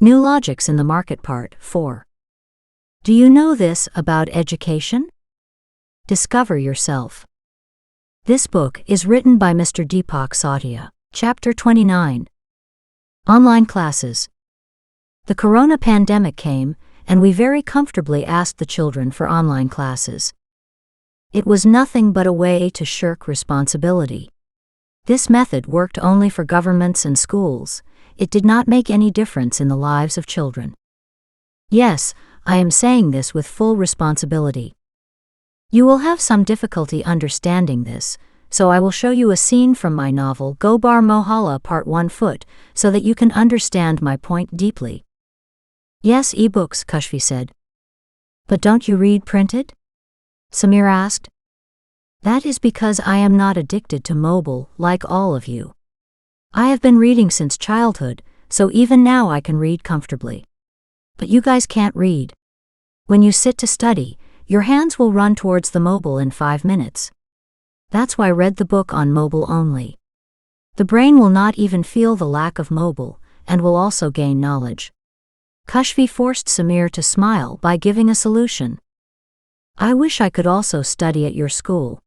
New Logics in the Market Part 4. Do you know this about education? Discover yourself. This book is written by Mr. Deepak Satia. Chapter 29. Online Classes. The corona pandemic came, and we very comfortably asked the children for online classes. It was nothing but a way to shirk responsibility. This method worked only for governments and schools. It did not make any difference in the lives of children. Yes, I am saying this with full responsibility. You will have some difficulty understanding this, so I will show you a scene from my novel Gobar Mohala Part 1 Foot, so that you can understand my point deeply. Yes, e-books, Kashfi said. But don't you read printed? Samir asked. That is because I am not addicted to mobile, like all of you. I have been reading since childhood, so even now I can read comfortably. But you guys can't read. When you sit to study, your hands will run towards the mobile in 5 minutes. That's why I read the book on mobile only. The brain will not even feel the lack of mobile, and will also gain knowledge. Kashfi forced Samir to smile by giving a solution. I wish I could also study at your school.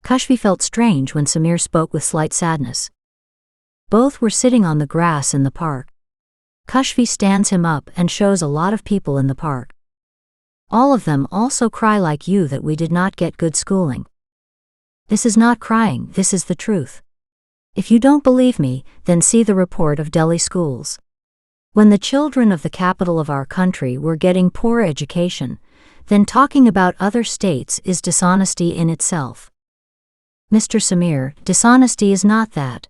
Kashfi felt strange when Samir spoke with slight sadness. Both were sitting on the grass in the park. Kashfi stands him up and shows a lot of people in the park. All of them also cry like you that we did not get good schooling. This is not crying, this is the truth. If you don't believe me, then see the report of Delhi schools. When the children of the capital of our country were getting poor education, then talking about other states is dishonesty in itself. Mr. Samir, dishonesty is not that.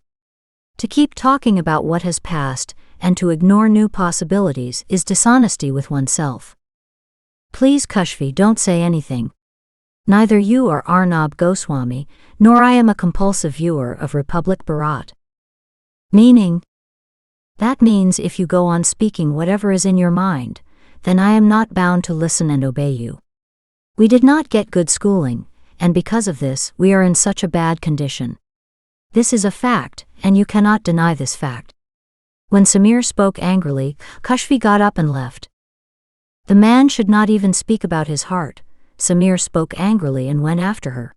To keep talking about what has passed and to ignore new possibilities is dishonesty with oneself. Please, Kashfi, don't say anything. Neither you are Arnab Goswami, nor I am a compulsive viewer of Republic Bharat. Meaning? That means if you go on speaking whatever is in your mind, then I am not bound to listen and obey you. We did not get good schooling, and because of this, we are in such a bad condition. This is a fact, and you cannot deny this fact. When Samir spoke angrily, Kashfi got up and left. The man should not even speak about his heart. Samir spoke angrily and went after her.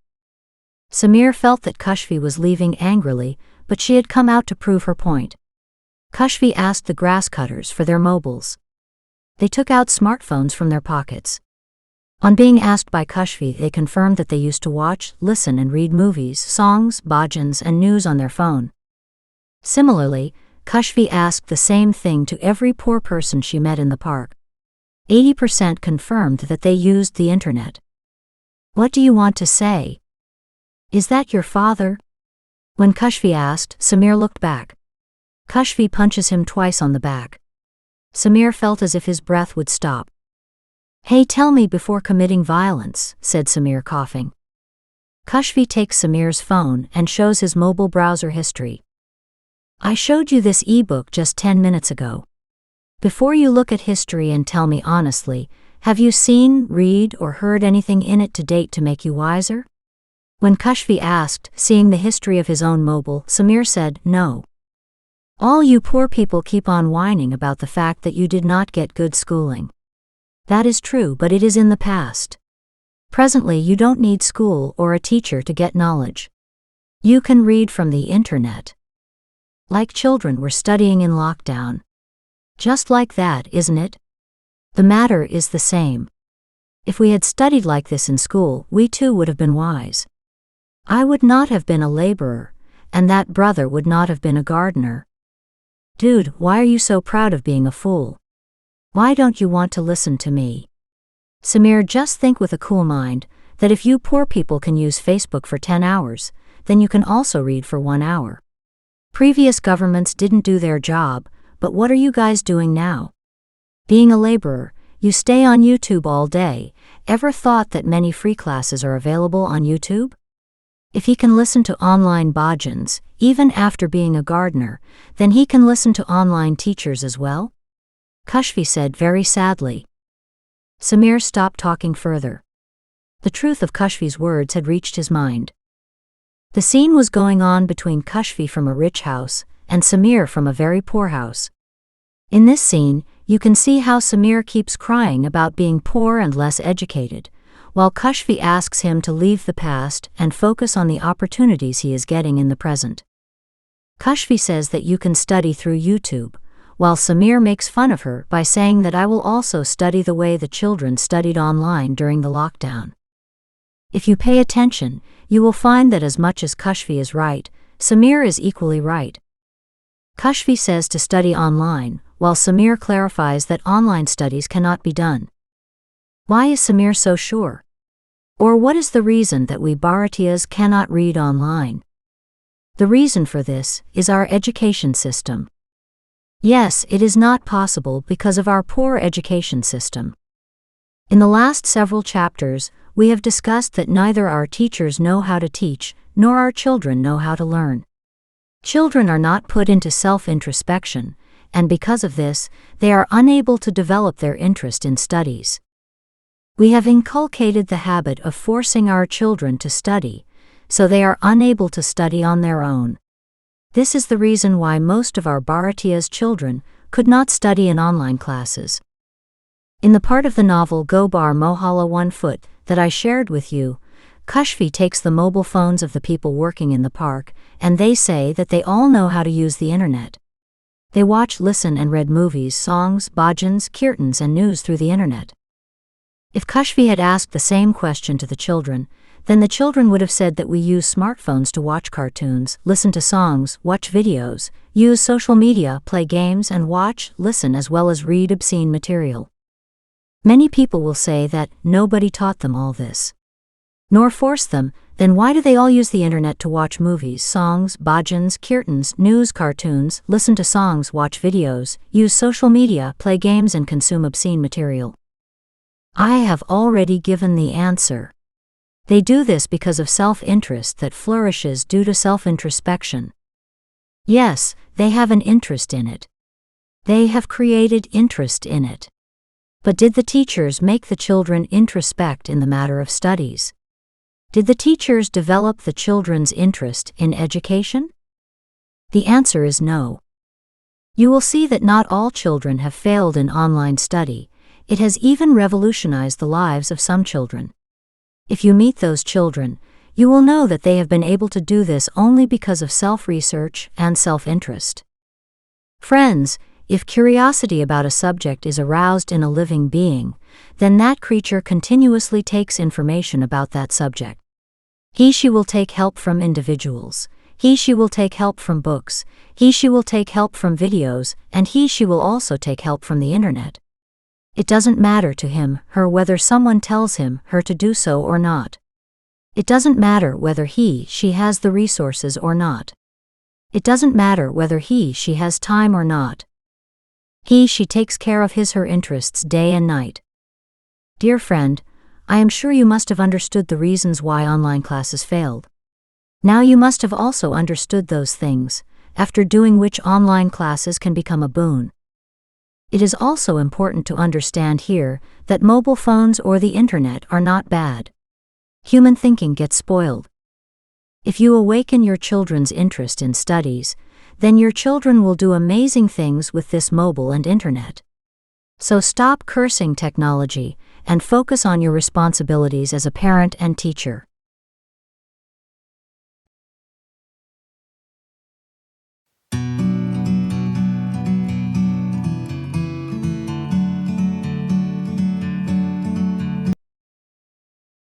Samir felt that Kashfi was leaving angrily, but she had come out to prove her point. Kashfi asked the grass cutters for their mobiles. They took out smartphones from their pockets. On being asked by Kashfi, they confirmed that they used to watch, listen and read movies, songs, bhajans and news on their phone. Similarly, Kashfi asked the same thing to every poor person she met in the park. 80% confirmed that they used the internet. What do you want to say? Is that your father? When Kashfi asked, Samir looked back. Kashfi punches him twice on the back. Samir felt as if his breath would stop. Hey, tell me before committing violence, said Samir, coughing. Kashfi takes Samir's phone and shows his mobile browser history. I showed you this e-book just 10 minutes ago. Before you look at history and tell me honestly, have you seen, read, or heard anything in it to date to make you wiser? When Kashfi asked, seeing the history of his own mobile, Samir said, no. All you poor people keep on whining about the fact that you did not get good schooling. That is true, but it is in the past. Presently you don't need school or a teacher to get knowledge. You can read from the internet. Like children were studying in lockdown. Just like that, isn't it? The matter is the same. If we had studied like this in school, we too would have been wise. I would not have been a laborer, and that brother would not have been a gardener. Dude, why are you so proud of being a fool? Why don't you want to listen to me? Samir, just think with a cool mind, that if you poor people can use Facebook for 10 hours, then you can also read for 1 hour. Previous governments didn't do their job, but what are you guys doing now? Being a laborer, you stay on YouTube all day. Ever thought that many free classes are available on YouTube? If he can listen to online bhajans, even after being a gardener, then he can listen to online teachers as well? Kashfi said very sadly. Samir stopped talking further. The truth of Kashfi's words had reached his mind. The scene was going on between Kashfi from a rich house and Samir from a very poor house. In this scene, you can see how Samir keeps crying about being poor and less educated, while Kashfi asks him to leave the past and focus on the opportunities he is getting in the present. Kashfi says that you can study through YouTube, while Samir makes fun of her by saying that I will also study the way the children studied online during the lockdown. If you pay attention, you will find that as much as Kashfi is right, Samir is equally right. Kashfi says to study online, while Samir clarifies that online studies cannot be done. Why is Samir so sure? Or what is the reason that we Bharatiyas cannot read online? The reason for this is our education system. Yes, it is not possible because of our poor education system. In the last several chapters, we have discussed that neither our teachers know how to teach, nor our children know how to learn. Children are not put into self-introspection, and because of this, they are unable to develop their interest in studies. We have inculcated the habit of forcing our children to study, so they are unable to study on their own. This is the reason why most of our Bharatiya's children could not study in online classes. In the part of the novel Gobar Mohala 1 Foot that I shared with you, Kashfi takes the mobile phones of the people working in the park, and they say that they all know how to use the internet. They watch, listen and read movies, songs, bhajans, kirtans and news through the internet. If Kashfi had asked the same question to the children, then the children would have said that we use smartphones to watch cartoons, listen to songs, watch videos, use social media, play games and watch, listen as well as read obscene material. Many people will say that nobody taught them all this, nor forced them. Then why do they all use the internet to watch movies, songs, bhajans, kirtans, news, cartoons, listen to songs, watch videos, use social media, play games and consume obscene material? I have already given the answer. They do this because of self-interest that flourishes due to self-introspection. Yes, they have an interest in it. They have created interest in it. But did the teachers make the children introspect in the matter of studies? Did the teachers develop the children's interest in education? The answer is no. You will see that not all children have failed in online study. It has even revolutionized the lives of some children. If you meet those children, you will know that they have been able to do this only because of self-research and self-interest. Friends, if curiosity about a subject is aroused in a living being, then that creature continuously takes information about that subject. She will take help from individuals. She will take help from books. She will take help from videos, and she will also take help from the internet. It doesn't matter to him, her whether someone tells him, her to do so or not. It doesn't matter whether she has the resources or not. It doesn't matter whether she has time or not. She takes care of her interests day and night. Dear friend, I am sure you must have understood the reasons why online classes failed. Now you must have also understood those things, after doing which online classes can become a boon. It is also important to understand here that mobile phones or the internet are not bad. Human thinking gets spoiled. If you awaken your children's interest in studies, then your children will do amazing things with this mobile and internet. So stop cursing technology and focus on your responsibilities as a parent and teacher.